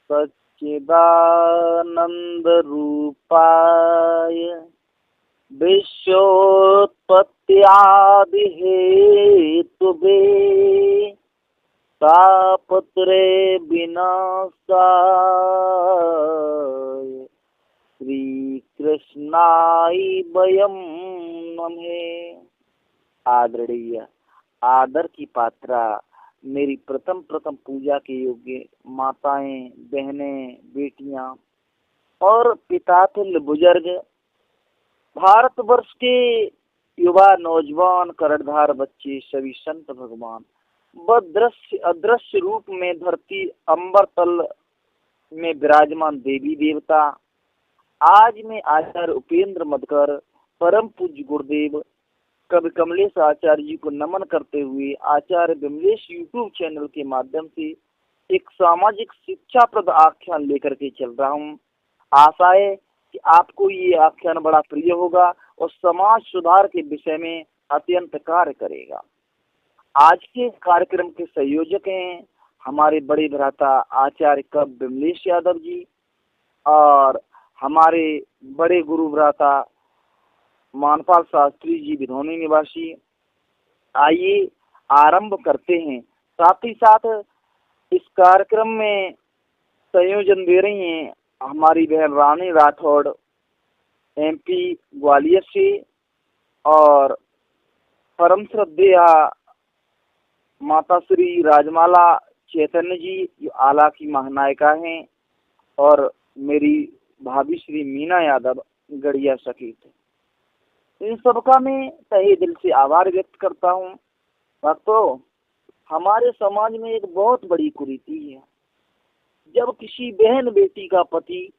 सच्चिदानंद रूपाय विश्वोत्पत्त्यादि हेतुवे तापत्रे विनाशाय श्री कृष्णाय वयम नमः। आदरणीय आदर की पात्रा मेरी प्रथम पूजा के योग्य माताएं, बहनें, बेटियां और पितातुल्य बुजुर्ग, भारतवर्ष के युवा, नौजवान, कर्णधार बच्चे, सभी संत भगवान, व दृश्य अदृश्य रूप में धरती अंबर तल में विराजमान देवी देवता। आज मैं आचार्य उपेंद्र मधकर, परम पूज्य गुरुदेव कवि कमलेश आचार्य जी को नमन करते हुए आचार्य विमलेश यूट्यूब चैनल के माध्यम से एक सामाजिक शिक्षाप्रद आख्यान लेकर के चल रहा हूँ। आशा है कि आपको ये आख्यान बड़ा प्रिय होगा और समाज सुधार के विषय में अत्यंत कार्य करेगा। आज के कार्यक्रम के संयोजक हैं हमारे बड़े भ्राता आचार्य कवि विमलेश यादव जी और हमारे बड़े गुरु भ्राता मानपाल शास्त्री जी, विधौनी निवासी। आइए आरंभ करते हैं। साथ ही साथ इस कार्यक्रम में संयोजन दे रही हैं हमारी बहन रानी राठौड़, MP ग्वालियर से, और परम श्रद्धेय माता श्री राजमाला चैतन्य जी जो आला की महानायिका हैं, और मेरी भाभी श्री मीना यादव गढ़िया सखीत। इन सबका मैं तहे दिल से आभार व्यक्त करता हूँ। भक्तों, हमारे समाज में एक बहुत बड़ी कुरीति है। जब किसी बहन बेटी का पति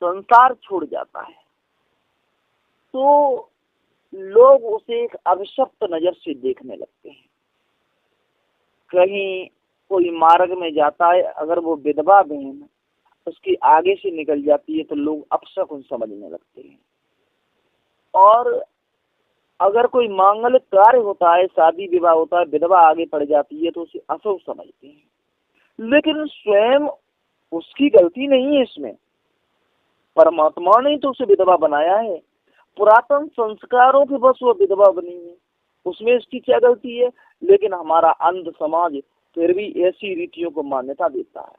संसार छोड़ जाता है तो लोग उसे एक अभिशप्त नजर से देखने लगते हैं। कहीं कोई मार्ग में जाता है, अगर वो विधवा बहन उसकी आगे से निकल जाती है तो लोग अपशकुन समझने लगते हैं। और अगर कोई मांगलिक कार्य होता है, शादी विवाह होता है, विधवा आगे पड़ जाती है तो उसे अशुभ समझते हैं। लेकिन स्वयं उसकी गलती नहीं है इसमें, परमात्मा ने तो उसे विधवा बनाया है। पुरातन संस्कारों के बस वो विधवा बनी है, उसमें इसकी क्या गलती है? लेकिन हमारा अंध समाज फिर भी ऐसी रीतियों को मान्यता देता है।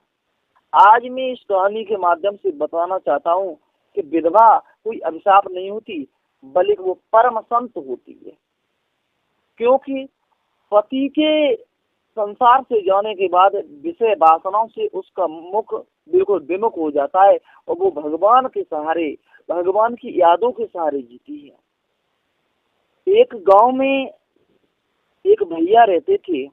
आज मैं इस कहानी के माध्यम से बताना चाहता हूँ कि विधवा कोई अभिशाप नहीं होती, बल्कि वो परम संत होती है। क्योंकि पति के संसार से जाने के बाद विषय वासनाओं से उसका मुख बिल्कुल विमुख हो जाता है और वो भगवान के सहारे, भगवान की यादों के सहारे जीती है। एक गांव में एक भैया रहते थे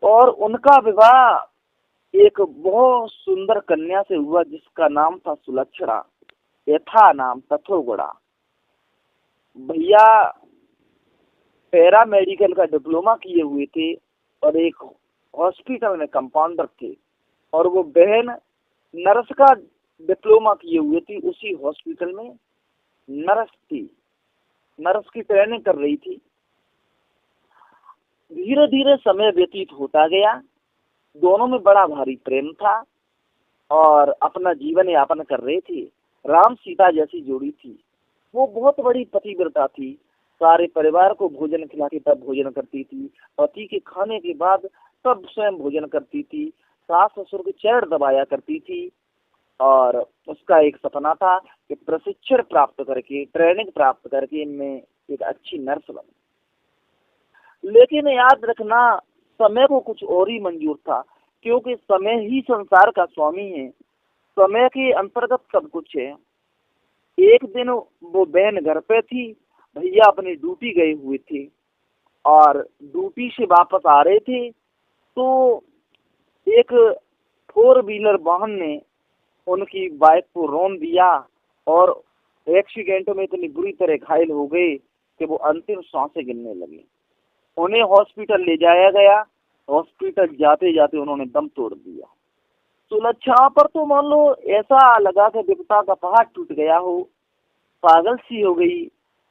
और उनका विवाह एक बहुत सुंदर कन्या से हुआ जिसका नाम था सुलक्षणा, यथा नाम तथोगुणा। भैया पैरा मेडिकल का डिप्लोमा किए हुए थे और एक हॉस्पिटल में कंपाउंडर थे, और वो बहन नर्स का डिप्लोमा किए हुए थी, उसी हॉस्पिटल में नर्स थी, नर्स की ट्रेनिंग कर रही थी। धीरे धीरे समय व्यतीत होता गया, दोनों में बड़ा भारी प्रेम था और अपना जीवन यापन कर रहे थे। राम सीता जैसी जोड़ी थी। वो बहुत बड़ी पतिव्रता थी, सारे परिवार को भोजन खिला के तब भोजन करती थी, पति के खाने के बाद तब स्वयं भोजन करती थी, सास ससुर के चरण दबाया करती थी, और उसका एक सपना था कि प्रशिक्षण प्राप्त करके, ट्रेनिंग प्राप्त करके मैं एक अच्छी नर्स बनूं। लेकिन याद रखना, समय को कुछ और ही मंजूर था, क्योंकि समय ही संसार का स्वामी है, समय के अंतर्गत सब कुछ है। एक दिन वो बहन घर पे थी, भैया अपनी ड्यूटी गए हुए थे और ड्यूटी से वापस आ रहे थे तो एक 4 व्हीलर वाहन ने उनकी बाइक को रौंद दिया और एक्सीडेंट में इतनी बुरी तरह घायल हो गए कि वो अंतिम सांसें गिनने लगे। उन्हें हॉस्पिटल ले जाया गया। हॉस्पिटल जाते जाते उन्होंने दम तोड़ दिया। सुलक्षणा पर तो मान लो ऐसा लगा कि विपदा का पहाड़ टूट गया हो, पागल सी हो गई,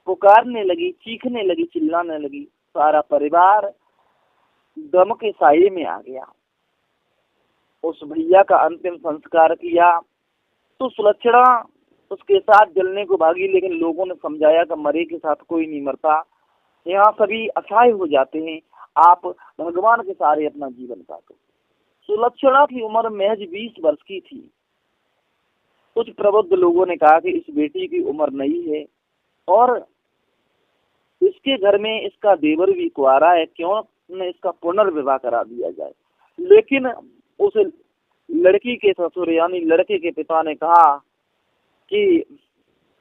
पुकारने लगी, चीखने लगी, चिल्लाने लगी। सारा परिवार दम के साये में आ गया। उस भैया का अंतिम संस्कार किया तो सुलक्षणा उसके साथ जलने को भागी, लेकिन लोगों ने समझाया कि मरे के साथ कोई नहीं मरता, यहाँ सभी असहाय हो जाते हैं, आप भगवान के सहारे अपना जीवन काटो। सुलक्षणा की उम्र महज 20 वर्ष की थी। कुछ प्रबुद्ध लोगों ने कहा कि इस बेटी की उम्र नहीं है और इसके घर में इसका देवर भी कुंवारा है, क्यों न इसका पुनर्विवाह करा दिया जाए। लेकिन उस लड़की के ससुर यानी लड़के के पिता ने कहा कि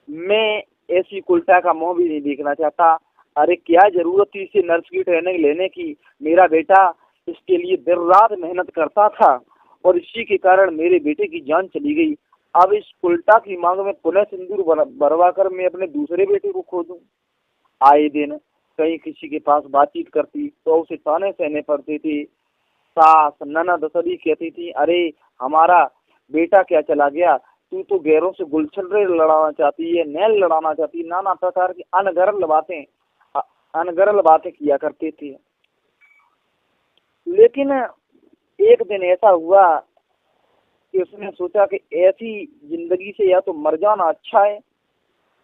मैं ऐसी कुलटा का मुंह भी नहीं देखना चाहता। अरे क्या जरूरत थी इसे नर्स की ट्रेनिंग लेने की, मेरा बेटा इसके लिए दिन रात मेहनत करता था और इसी के कारण मेरे बेटे की जान चली गई। अब इस उल्टा की मांग में पुनः सिंदूर भरवा कर मैं अपने दूसरे बेटे को खो दूं। आए दिन कहीं किसी के पास बातचीत करती तो उसे ताने सहने पड़ते थे। सास ननद सभी कहती थी, अरे हमारा बेटा क्या चला गया, तू तो गैरों से गुलछर्रे लड़ाना चाहती है, नैल लड़ाना चाहती है, नाना प्रकार की अनगरल बातें किया करते थे। लेकिन एक दिन ऐसा हुआ कि उसने सोचा कि ऐसी जिंदगी से या तो मर जाना अच्छा है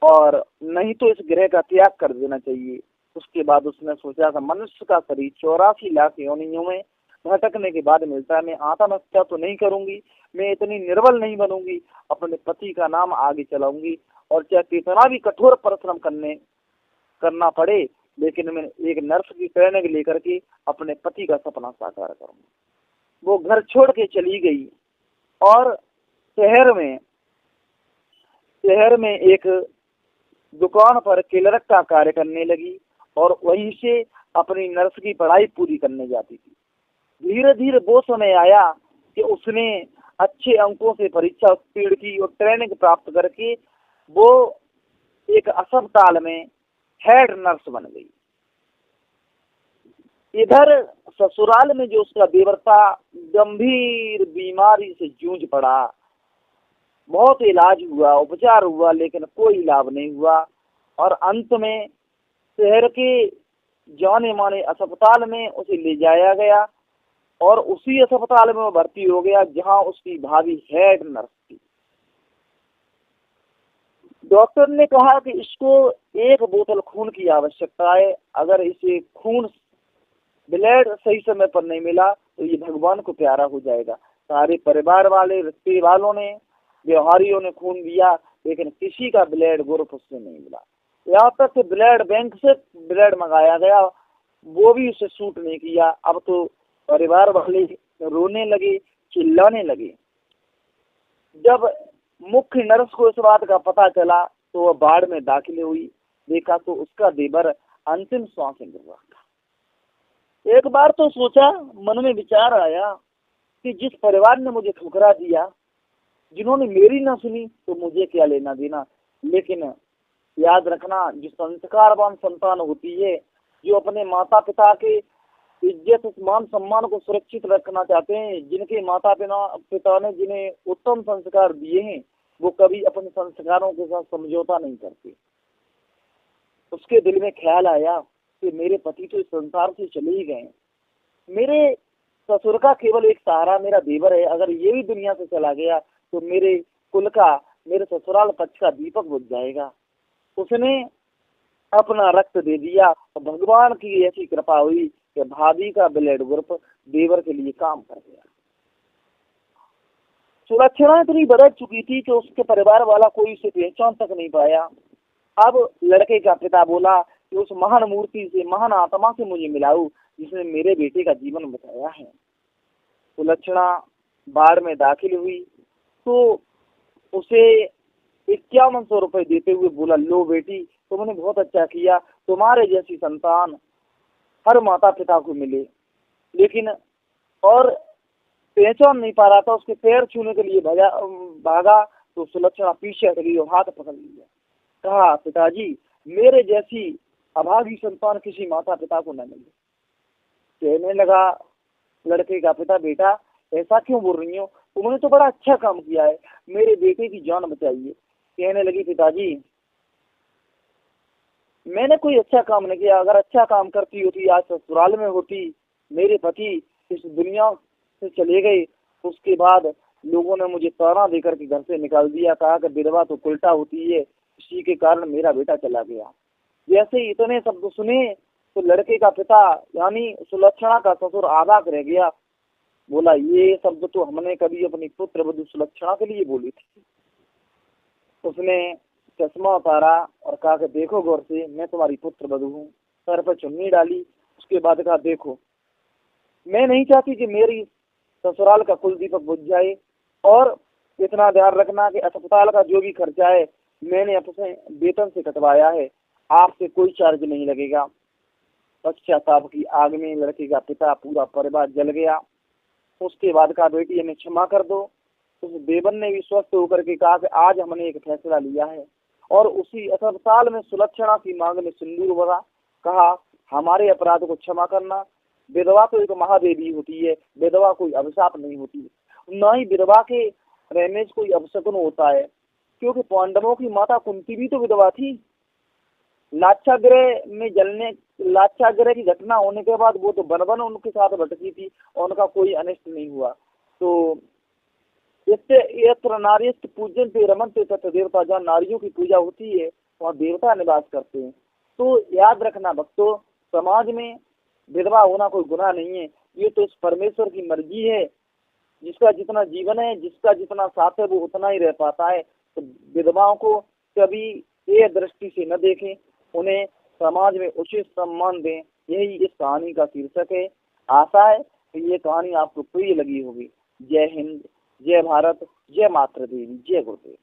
और नहीं तो इस ग्रह का त्याग कर देना चाहिए। उसके बाद उसने सोचा कि मनुष्य का शरीर 84 लाख योनियों में भटकने के बाद मिलता है, मैं आत्महत्या तो नहीं करूंगी, मैं इतनी निर्बल नहीं बनूंगी, अपने पति का नाम आगे चलाऊंगी और चाहे कितना भी कठोर परिश्रम करना पड़े, लेकिन मैं एक नर्स की ट्रेनिंग लेकर के अपने पति का सपना साकार करूंगी। वो घर छोड़ के चली गई और शहर में एक दुकान पर क्लर्क का कार्य करने लगी और वहीं से अपनी नर्स की पढ़ाई पूरी करने जाती थी। धीरे धीरे वो समय आया कि उसने अच्छे अंकों से परीक्षा उत्तीर्ण की और ट्रेनिंग प्राप्त करके वो एक अस्पताल में हेड नर्स बन गई। इधर ससुराल में जो उसका देवर था गंभीर बीमारी से जूझ पड़ा। बहुत इलाज हुआ, उपचार हुआ, लेकिन कोई लाभ नहीं हुआ और अंत में शहर के जाने माने अस्पताल में उसे ले जाया गया और उसी अस्पताल में वो भर्ती हो गया जहां उसकी भाभी हेड नर्स थी। डॉक्टर ने कहा कि इसको 1 बोतल खून की आवश्यकता है, अगर इसे खून ब्लड सही समय पर नहीं मिला तो ये भगवान को प्यारा हो जाएगा। सारे परिवार वाले, रिश्ते वालों ने, व्यवहारियों ने खून दिया, लेकिन किसी का ब्लड ग्रुप उससे नहीं मिला। यहाँ तक कि ब्लड बैंक से ब्लड मंगाया गया, वो भी उसे सूट नहीं किया। अब तो परिवार वाले रोने लगे, चिल्लाने लगे। जब मुख्य नर्स को इस बात का पता चला तो वह वार्ड में दाखिल हुई। देखा तो उसका देवर अंतिम सांस ले रहा था। एक बार तो सोचा, मन में विचार आया कि जिस परिवार ने मुझे ठुकरा दिया, जिन्होंने मेरी ना सुनी, तो मुझे क्या लेना देना। लेकिन याद रखना, जो संस्कारवान संतान होती है, जो अपने माता पिता के इज्जत मान सम्मान को सुरक्षित रखना चाहते हैं, जिनके माता पिता ने जिन्हें उत्तम संस्कार दिए हैं, वो कभी अपने संस्कारों के साथ समझौता नहीं करते। उसके दिल में ख्याल आया कि मेरे पति तो इस संसार से चले ही गए, मेरे ससुर का केवल एक सहारा मेरा देवर है, अगर ये भी दुनिया से चला गया तो मेरे कुल का, मेरे ससुराल पक्ष का दीपक बुझ जाएगा। उसने अपना रक्त दे दिया और भगवान की ऐसी कृपा हुई कि भाभी का ब्लड ग्रुप देवर के लिए काम कर गया। सुलक्षणा इतनी बदल चुकी थी कि उसके परिवार वाला कोई उसे पहचान तक नहीं पाया। अब लड़के का पिता बोला कि उस महान मूर्ति से, महान आत्मा से मुझे मिलाओ जिसने मेरे बेटे का जीवन बचाया है। सुलक्षणा बाढ़ में दाखिल हुई तो उसे 5100 रुपए देते हुए बोला, लो बेटी, तुमने बहुत अच्छा किया, तुम्हारे जैसी संतान हर माता पिता को मिले। लेकिन और पहचान नहीं पा रहा था, उसके पैर छूने के लिए भागा तो सुलक्षणा पीछे हटी और हाथ पकड़ लिया। कहा, पिताजी, मेरे जैसी अभागी संतान किसी माता पिता को न मिले। कहने लगा लड़के का पिता, बेटा ऐसा क्यों बोल रही हो, तुमने तो बड़ा अच्छा काम किया है, मेरे बेटे की जान बचाई है। कहने लगी, पिताजी मैंने कोई अच्छा काम नहीं किया, अगर अच्छा काम करती होती आज ससुराल में होती, मेरे पति इस दुनिया से चले गए उसके बाद लोगों ने मुझे ताना देकर के घर से निकाल दिया, कहा कि विधवा तो उल्टा होती है, इसी के कारण मेरा बेटा चला गया। जैसे ही इतने शब्द सुने तो लड़के का पिता यानी सुलक्षणा का ससुर आबाक रह गया। बोला, ये शब्द तो हमने कभी अपनी पुत्र वधू सुलक्षणा के लिए बोली थी। उसने चश्मा उतारा और कहा कि देखो गौर से, मैं तुम्हारी पुत्र वधू हूँ। सर पर चुन्नी डाली, उसके बाद कहा, देखो मैं नहीं चाहती कि मेरी ससुराल का कुल दीपक बुझ जाए, और इतना ध्यान रखना कि अस्पताल का जो भी खर्चा है मैंने अपने वेतन से कटवाया है, आपसे कोई चार्ज नहीं लगेगा। पश्चाताप की आग में लड़के का पिता पूरा परिवार जल गया। उसके बाद कहा, बेटी हमें क्षमा कर दो। उस देवन ने भी स्वस्थ होकर के कहा कि आज हमने एक फैसला लिया है, और उसी अस्पताल में सुलक्षणा की मांग में सिंदूर भरा। कहा, हमारे अपराध को क्षमा करना। विधवा तो एक महादेवी होती है, विधवा कोई अभिशाप नहीं होती, न ही विधवा के रहने से कोई अपशकुन होता है, क्योंकि पांडवों की माता कुंती भी तो विधवा थी। लाक्षागृह की घटना होने के बाद वो तो बन उनके साथ भटकी थी और उनका कोई अनिष्ट नहीं हुआ। तो इससे यत्र नारीस्त पूजन पे रमन्ते तत्र देवता, जहाँ नारियों की पूजा होती है वहाँ देवता निवास करते हैं। तो याद रखना भक्तों, समाज में विधवा होना कोई गुनाह नहीं है, ये तो इस परमेश्वर की मर्जी है। जिसका जितना जीवन है, जिसका जितना साथ है, वो उतना ही रह पाता है। तो विधवाओं को कभी ये दृष्टि से न देखें, उन्हें समाज में उचित सम्मान दें। यही इस कहानी का शीर्षक है। आशा है कि ये कहानी आपको प्रिय लगी होगी। जय हिंद, जय भारत, जय मातृ देवी, जय गुरुदेव।